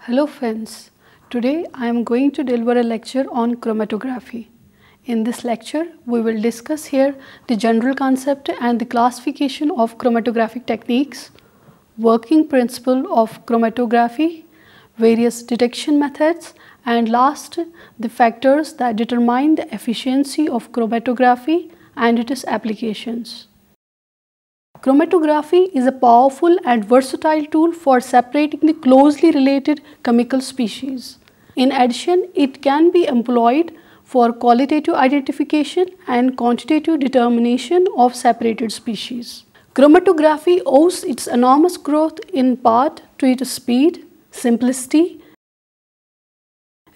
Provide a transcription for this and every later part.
Hello friends, today I am going to deliver a lecture on chromatography. In this lecture, we will discuss here the general concept and the classification of chromatographic techniques, working principle of chromatography, various detection methods, and last, the factors that determine the efficiency of chromatography and its applications. Chromatography is a powerful and versatile tool for separating the closely related chemical species. In addition, it can be employed for qualitative identification and quantitative determination of separated species. Chromatography owes its enormous growth in part to its speed, simplicity,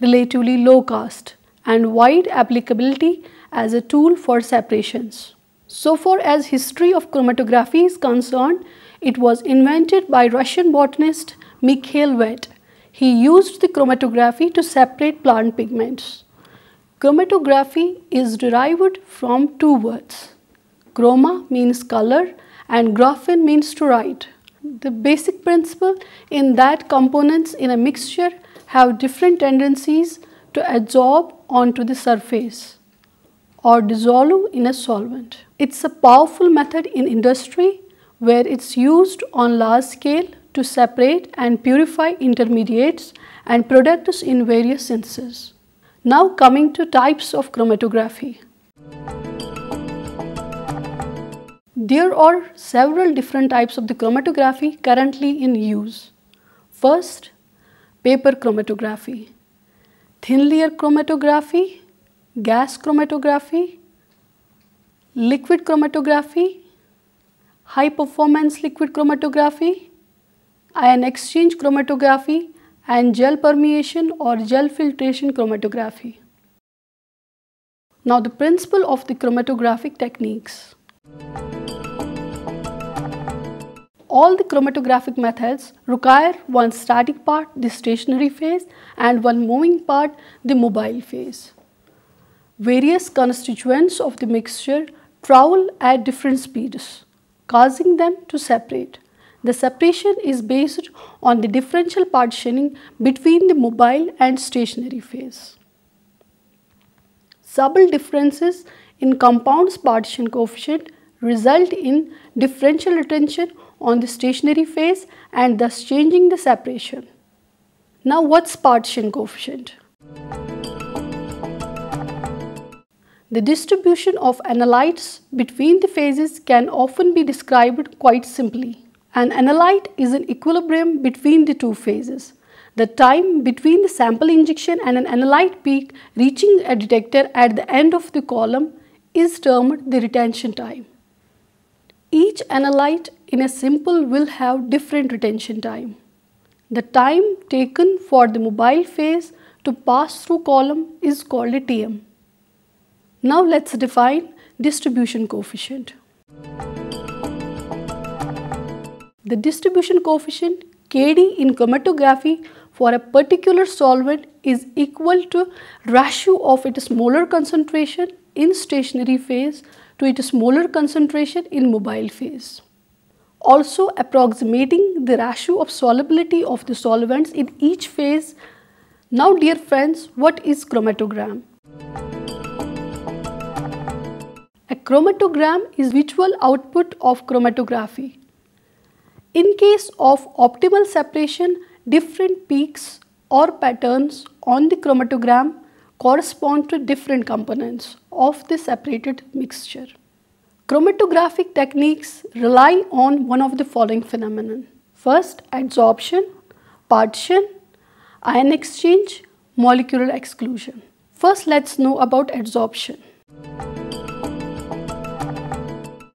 relatively low cost, and wide applicability as a tool for separations. So far as history of chromatography is concerned, it was invented by Russian botanist Mikhail Veit. He used the chromatography to separate plant pigments. Chromatography is derived from two words. Chroma means color and graphen means to write. The basic principle in that components in a mixture have different tendencies to adsorb onto the surface or dissolve in a solvent. It's a powerful method in industry where it's used on large scale to separate and purify intermediates and products in various senses. Now coming to types of chromatography. There are several different types of the chromatography currently in use. First, paper chromatography, thin layer chromatography, gas chromatography, liquid chromatography, high performance liquid chromatography, ion exchange chromatography, and gel permeation or gel filtration chromatography. Now the principle of the chromatographic techniques. All the chromatographic methods require one static part, the stationary phase, and one moving part, the mobile phase. Various constituents of the mixture travel at different speeds, causing them to separate. The separation is based on the differential partitioning between the mobile and stationary phase. Subtle differences in compounds partition coefficient result in differential retention on the stationary phase and thus changing the separation. Now what's partition coefficient? The distribution of analytes between the phases can often be described quite simply. An analyte is an equilibrium between the two phases. The time between the sample injection and an analyte peak reaching a detector at the end of the column is termed the retention time. Each analyte in a sample will have different retention time. The time taken for the mobile phase to pass through column is called a Tm. Now let's define distribution coefficient. The distribution coefficient Kd in chromatography for a particular solvent is equal to ratio of its molar concentration in stationary phase to its molar concentration in mobile phase. Also approximating the ratio of solubility of the solvents in each phase. Now dear friends, what is chromatogram? A chromatogram is visual output of chromatography. In case of optimal separation, different peaks or patterns on the chromatogram correspond to different components of the separated mixture. Chromatographic techniques rely on one of the following phenomena. First, adsorption, partition, ion exchange, molecular exclusion. First, let's know about adsorption.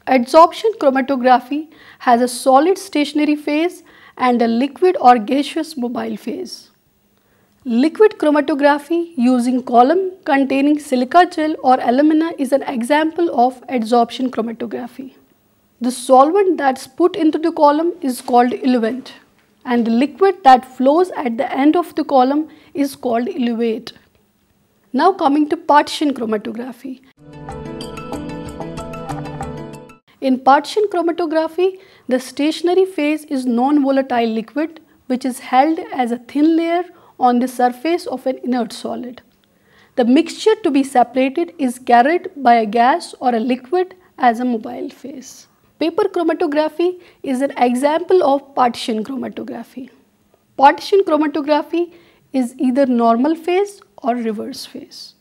Adsorption chromatography has a solid stationary phase and a liquid or gaseous mobile phase. Liquid chromatography using column containing silica gel or alumina is an example of adsorption chromatography. The solvent that's put into the column is called eluent and the liquid that flows at the end of the column is called eluate. Now coming to partition chromatography. In partition chromatography, the stationary phase is non-volatile liquid which is held as a thin layer on the surface of an inert solid. The mixture to be separated is carried by a gas or a liquid as a mobile phase. Paper chromatography is an example of partition chromatography. Partition chromatography is either normal phase or reverse phase.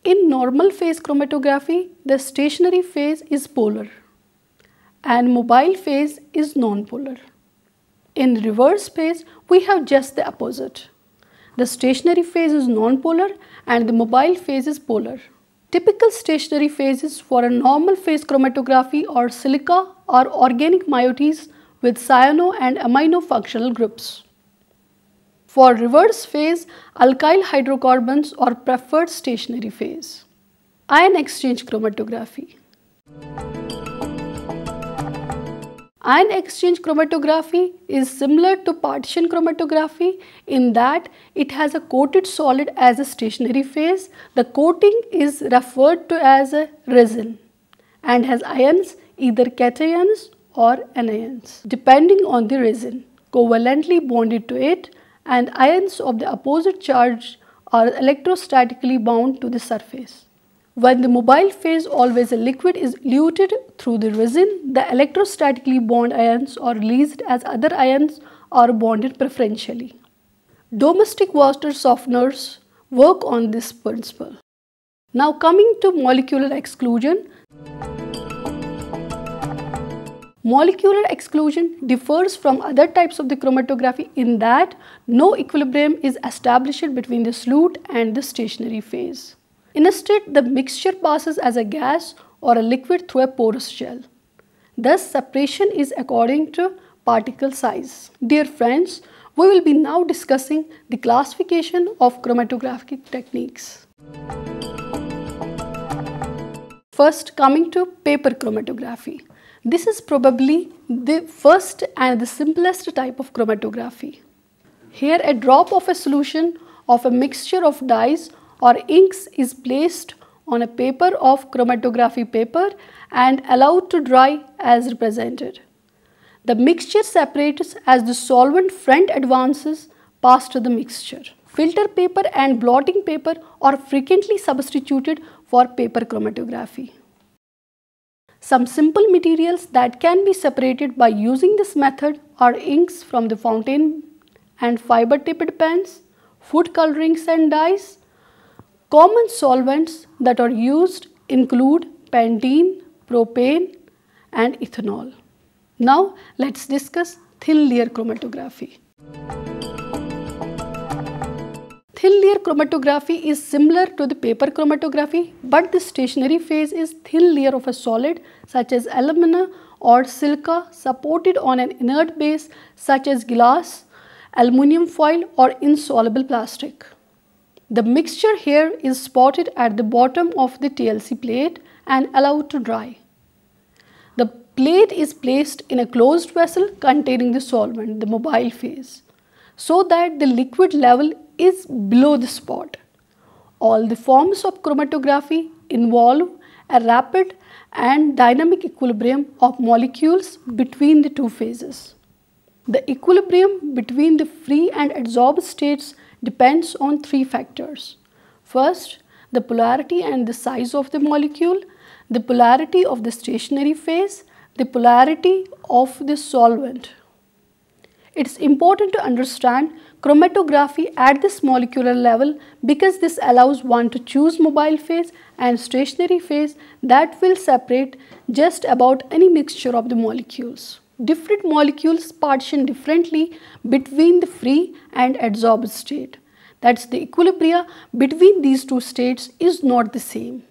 In normal phase chromatography, the stationary phase is polar and mobile phase is non-polar. In reverse phase, we have just the opposite. The stationary phase is non-polar and the mobile phase is polar. Typical stationary phases for a normal phase chromatography are silica or organic moieties with cyano and amino functional groups. For reverse phase, alkyl hydrocarbons are preferred stationary phase. Ion exchange chromatography. Ion exchange chromatography is similar to partition chromatography in that it has a coated solid as a stationary phase. The coating is referred to as a resin and has ions, either cations or anions, depending on the resin, covalently bonded to it, and ions of the opposite charge are electrostatically bound to the surface. When the mobile phase, always a liquid, is eluted through the resin, the electrostatically bound ions are released as other ions are bonded preferentially. Domestic water softeners work on this principle. Now coming to molecular exclusion. Molecular exclusion differs from other types of the chromatography in that no equilibrium is established between the solute and the stationary phase. Instead, the mixture passes as a gas or a liquid through a porous gel. Thus, separation is according to particle size. Dear friends, we will be now discussing the classification of chromatographic techniques. First, coming to paper chromatography. This is probably the first and the simplest type of chromatography. Here, a drop of a solution of a mixture of dyes or inks is placed on a paper of chromatography paper and allowed to dry as represented. The mixture separates as the solvent front advances past the mixture. Filter paper and blotting paper are frequently substituted for paper chromatography. Some simple materials that can be separated by using this method are inks from the fountain and fiber tipped pens, food colorings and dyes. Common solvents that are used include pentene, propane and ethanol. Now let's discuss thin layer chromatography. Thin layer chromatography is similar to the paper chromatography, but the stationary phase is thin layer of a solid such as alumina or silica supported on an inert base such as glass, aluminum foil or insoluble plastic. The mixture here is spotted at the bottom of the TLC plate and allowed to dry. The plate is placed in a closed vessel containing the solvent, the mobile phase, so that the liquid level is below the spot. All the forms of chromatography involve a rapid and dynamic equilibrium of molecules between the two phases. The equilibrium between the free and adsorbed states depends on three factors. First, the polarity and the size of the molecule, the polarity of the stationary phase, the polarity of the solvent. It's important to understand chromatography at this molecular level because this allows one to choose mobile phase and stationary phase that will separate just about any mixture of the molecules. Different molecules partition differently between the free and adsorbed state. That's the equilibria between these two states is not the same.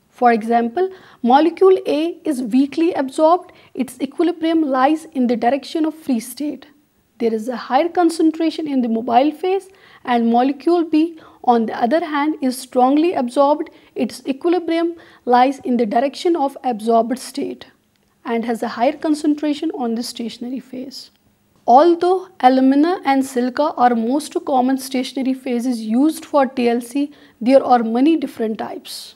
For example, molecule A is weakly absorbed, its equilibrium lies in the direction of free state. There is a higher concentration in the mobile phase, and molecule B on the other hand is strongly absorbed, its equilibrium lies in the direction of absorbed state and has a higher concentration on the stationary phase. Although alumina and silica are most common stationary phases used for TLC, there are many different types.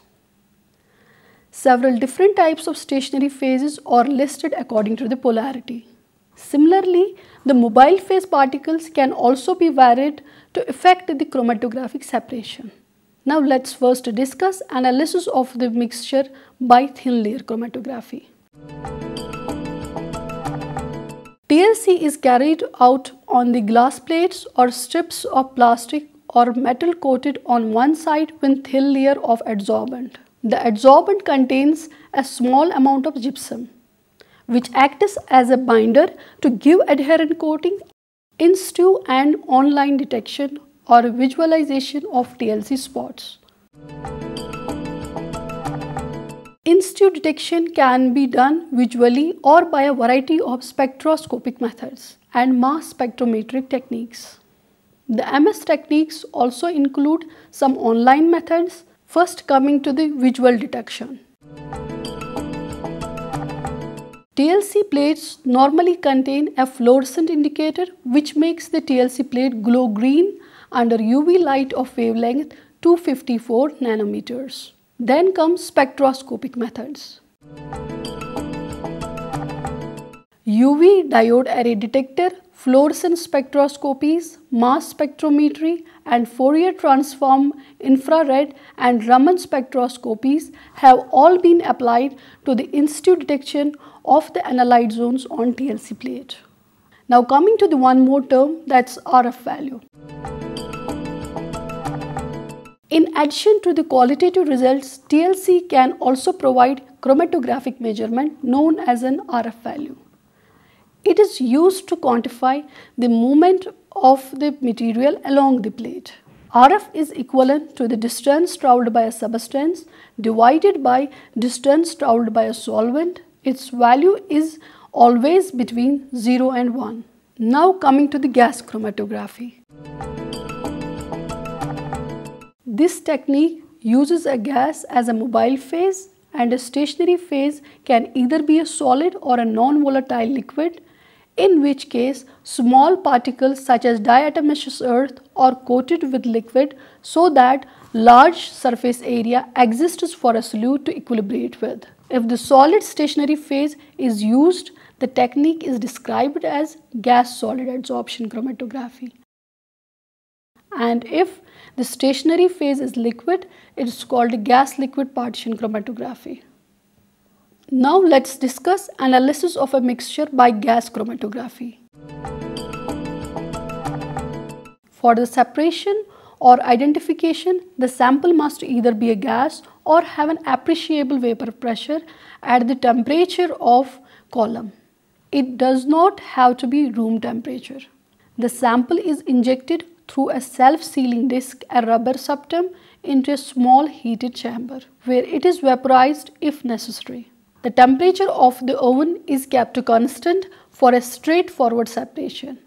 Several different types of stationary phases are listed according to the polarity. Similarly, the mobile phase particles can also be varied to affect the chromatographic separation. Now let's first discuss analysis of the mixture by thin layer chromatography. TLC is carried out on the glass plates or strips of plastic or metal coated on one side with thin layer of adsorbent. The adsorbent contains a small amount of gypsum, which acts as a binder to give adherent coating in situ and online detection or visualization of TLC spots. In situ detection can be done visually or by a variety of spectroscopic methods and mass spectrometric techniques. The MS techniques also include some online methods, first coming to the visual detection. TLC plates normally contain a fluorescent indicator which makes the TLC plate glow green under UV light of wavelength 254 nanometers. Then comes spectroscopic methods. UV diode array detector, fluorescence spectroscopies, mass spectrometry and Fourier transform infrared and Raman spectroscopies have all been applied to the in situ detection of the analyte zones on TLC plate. Now coming to the one more term, that's RF value. In addition to the qualitative results, TLC can also provide chromatographic measurement known as an RF value. It is used to quantify the movement of the material along the plate. RF is equivalent to the distance travelled by a substance divided by distance travelled by a solvent. Its value is always between 0 and 1. Now coming to the gas chromatography. This technique uses a gas as a mobile phase and a stationary phase can either be a solid or a non-volatile liquid, in which case small particles such as diatomaceous earth are coated with liquid so that large surface area exists for a solute to equilibrate with. If the solid stationary phase is used, the technique is described as gas-solid adsorption chromatography. And if the stationary phase is liquid, it is called gas-liquid partition chromatography. Now let's discuss analysis of a mixture by gas chromatography. For the separation or identification, the sample must either be a gas or have an appreciable vapor pressure at the temperature of column. It does not have to be room temperature. The sample is injected through a self-sealing disc, a rubber septum, into a small heated chamber where it is vaporized if necessary. The temperature of the oven is kept constant for a straightforward separation.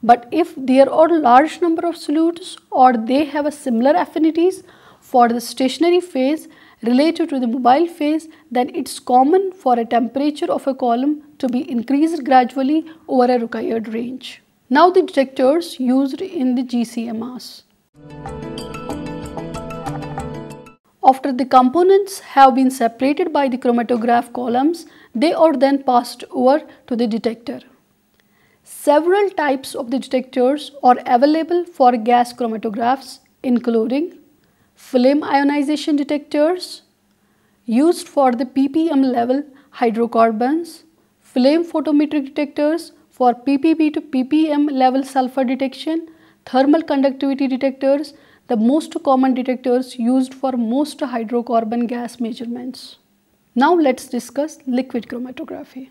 But if there are a large number of solutes or they have a similar affinities for the stationary phase related to the mobile phase, then it's common for a temperature of a column to be increased gradually over a required range. Now the detectors used in the GCMRs. After the components have been separated by the chromatograph columns, they are then passed over to the detector. Several types of the detectors are available for gas chromatographs, including flame ionization detectors used for the ppm level hydrocarbons, flame photometric detectors for ppb to ppm level sulfur detection, thermal conductivity detectors, the most common detectors used for most hydrocarbon gas measurements. Now let's discuss liquid chromatography.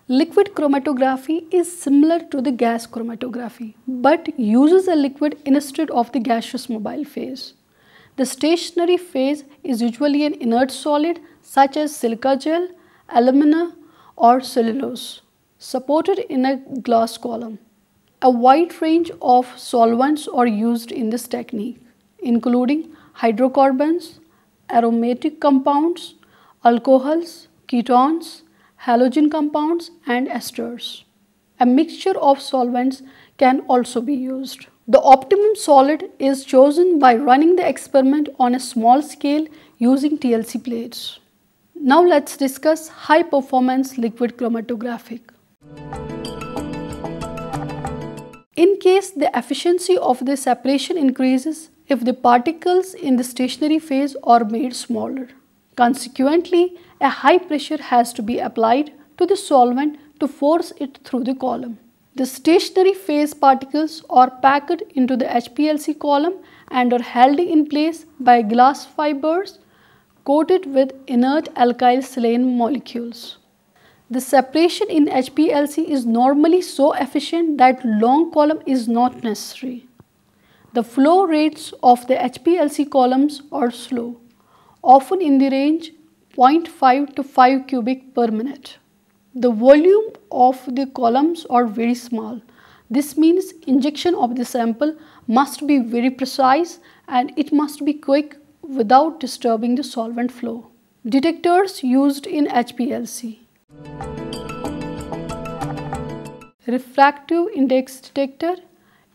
Liquid chromatography is similar to the gas chromatography but uses a liquid instead of the gaseous mobile phase. The stationary phase is usually an inert solid such as silica gel, alumina or cellulose, supported in a glass column. A wide range of solvents are used in this technique, including hydrocarbons, aromatic compounds, alcohols, ketones, halogen compounds and esters. A mixture of solvents can also be used. The optimum solid is chosen by running the experiment on a small scale using TLC plates. Now let's discuss high performance liquid chromatographic. In case the efficiency of the separation increases if the particles in the stationary phase are made smaller. Consequently, a high pressure has to be applied to the solvent to force it through the column. The stationary phase particles are packed into the HPLC column and are held in place by glass fibers coated with inert alkyl silane molecules. The separation in HPLC is normally so efficient that long column is not necessary. The flow rates of the HPLC columns are slow, often in the range 0.5 to 5 cubic per minute. The volume of the columns are very small. This means injection of the sample must be very precise and it must be quick without disturbing the solvent flow. Detectors used in HPLC. Refractive index detector,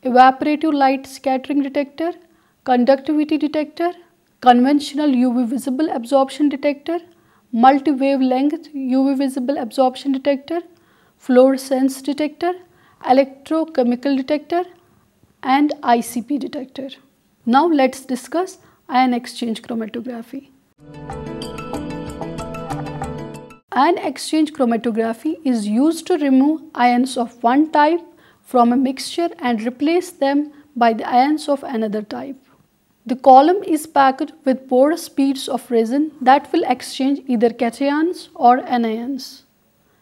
evaporative light scattering detector, conductivity detector, conventional UV visible absorption detector, multi-wavelength UV visible absorption detector, fluorescence detector, electrochemical detector and ICP detector. Now let's discuss ion exchange chromatography. Ion exchange chromatography is used to remove ions of one type from a mixture and replace them by the ions of another type. The column is packed with porous beads of resin that will exchange either cations or anions.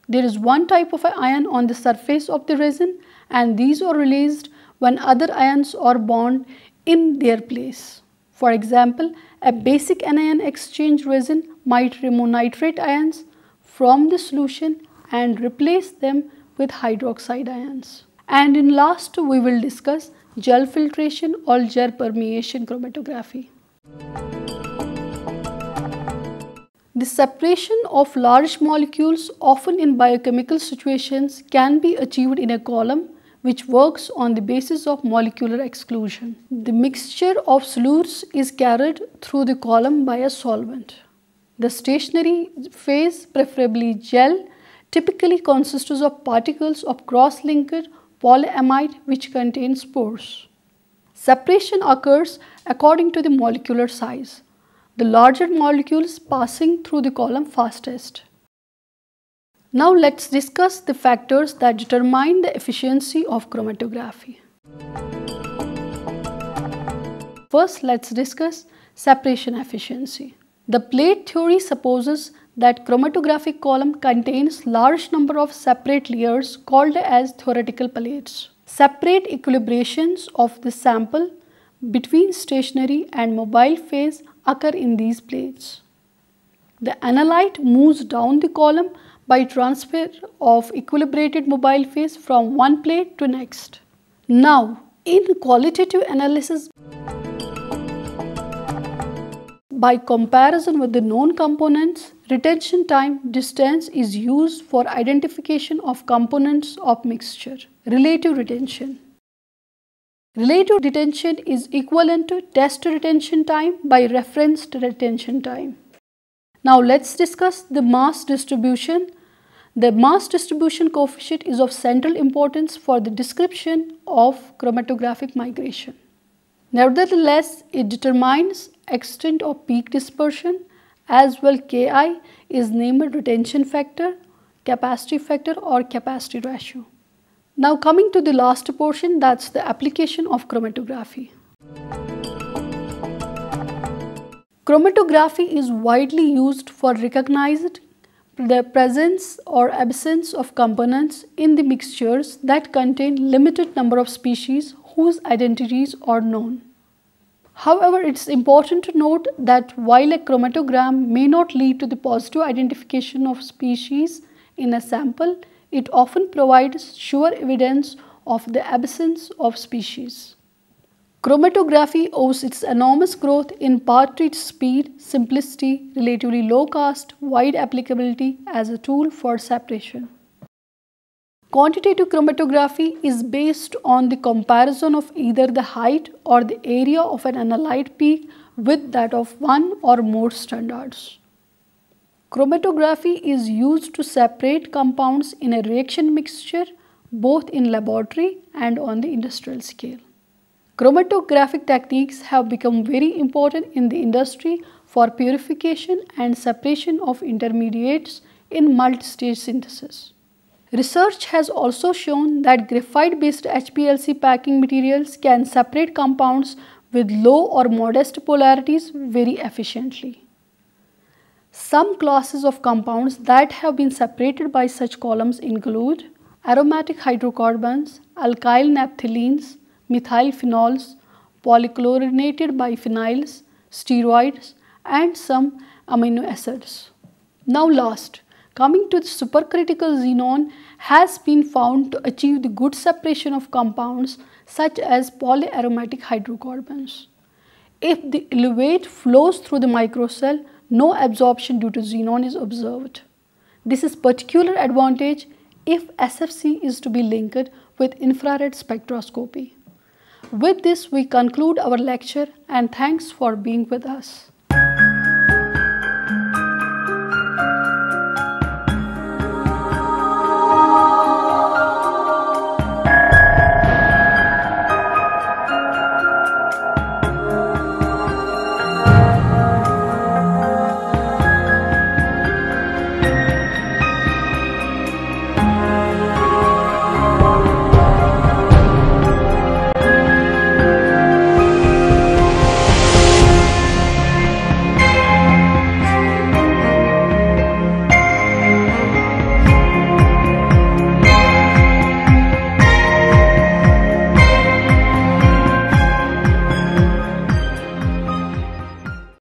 There is one type of ion on the surface of the resin and these are released when other ions are bound in their place. For example, a basic anion exchange resin might remove nitrate ions from the solution and replace them with hydroxide ions. And in last we will discuss gel filtration or gel permeation chromatography. The separation of large molecules, often in biochemical situations, can be achieved in a column which works on the basis of molecular exclusion. The mixture of solutes is carried through the column by a solvent. The stationary phase, preferably gel, typically consists of particles of cross-linked polyamide which contain spores. Separation occurs according to the molecular size, the larger molecules passing through the column fastest. Now let's discuss the factors that determine the efficiency of chromatography. First, let's discuss separation efficiency. The plate theory supposes that chromatographic column contains large number of separate layers called as theoretical plates. Separate equilibrations of the sample between stationary and mobile phase occur in these plates. The analyte moves down the column by transfer of equilibrated mobile phase from one plate to next. Now, in qualitative analysis, by comparison with the known components, retention time distance is used for identification of components of mixture. Relative retention. Relative retention is equivalent to test retention time by reference retention time. Now let's discuss the mass distribution. The mass distribution coefficient is of central importance for the description of chromatographic migration. Nevertheless, it determines extent of peak dispersion as well. Ki is named retention factor, capacity factor or capacity ratio. Now coming to the last portion, that's the application of chromatography. Chromatography is widely used for recognizing the presence or absence of components in the mixtures that contain limited number of species whose identities are known. However, it is important to note that while a chromatogram may not lead to the positive identification of species in a sample, it often provides sure evidence of the absence of species. Chromatography owes its enormous growth in part to its speed, simplicity, relatively low cost, wide applicability as a tool for separation. Quantitative chromatography is based on the comparison of either the height or the area of an analyte peak with that of one or more standards. Chromatography is used to separate compounds in a reaction mixture both in laboratory and on the industrial scale. Chromatographic techniques have become very important in the industry for purification and separation of intermediates in multi-stage synthesis. Research has also shown that graphite-based HPLC packing materials can separate compounds with low or modest polarities very efficiently. Some classes of compounds that have been separated by such columns include aromatic hydrocarbons, alkyl naphthalenes, methyl phenols, polychlorinated biphenyls, steroids, and some amino acids. Now last, coming to the supercritical xenon has been found to achieve the good separation of compounds such as polyaromatic hydrocarbons. If the elevate flows through the microcell, no absorption due to xenon is observed. This is particular advantage if SFC is to be linked with infrared spectroscopy. With this we conclude our lecture and thanks for being with us.